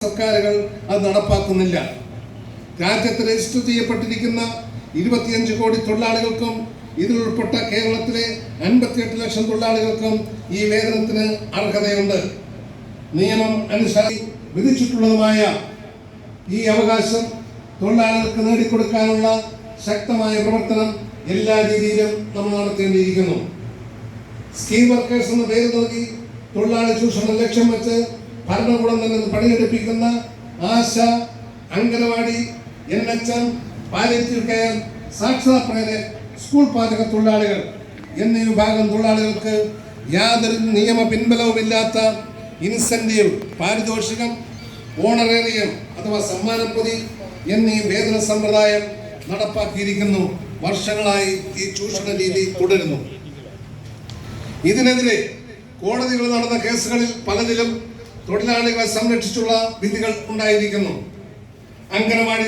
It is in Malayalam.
സർക്കാരുകൾ അത് നടപ്പാക്കുന്നില്ല. രാജ്യത്ത് രജിസ്റ്റർ ചെയ്യപ്പെട്ടിരിക്കുന്ന 25 കോടി തൊഴിലാളികൾക്കും ഇതിലുൾപ്പെട്ട കേരളത്തിലെ 58 ലക്ഷം തൊഴിലാളികൾക്കും ഈ വേതനത്തിന് അർഹതയുണ്ട്. നിയമം അനുസരിച്ച് വിധിച്ചിട്ടുള്ളതുമായ ഈ അവകാശം തൊഴിലാളികൾക്ക് നേടിക്കൊടുക്കാനുള്ള ശക്തമായ പ്രവർത്തനം എല്ലാ രീതിയിലും നമ്മൾ നടത്തേണ്ടിയിരിക്കുന്നു. സ്കീം വർക്കേഴ്സ് എന്ന പേര് നൽകി തൊഴിലാളി ചൂഷണം ലക്ഷ്യം വെച്ച് ഭരണകൂടം തന്നെ പണിയെടുപ്പിക്കുന്ന ആശ, അംഗനവാടി, NHM, പാലിയേറ്റീവ് കെയർ, സാക്ഷരതാ പ്രേരക, സ്കൂൾ പാചക തൊഴിലാളികൾ എന്നീ വിഭാഗം തൊഴിലാളികൾക്ക് യാതൊരു നിയമ പിൻബലവുമില്ലാത്ത ഇൻസെന്റീവ്, പാരിതോഷികം, ഓണറേറിയം അഥവാ സമ്മാനപ്പൊതി എന്നീ വേതന സമ്പ്രദായം നടപ്പാക്കിയിരിക്കുന്നു. വർഷങ്ങളായി ഈ ചൂഷണ രീതി തുടരുന്നു. ഇതിനെതിരെ കോടതികളിൽ നടന്ന കേസുകളിൽ പലതിലും തൊഴിലാളികളെ സംരക്ഷിച്ചുള്ള വിധികൾ ഉണ്ടായിരിക്കുന്നു. അംഗനവാടി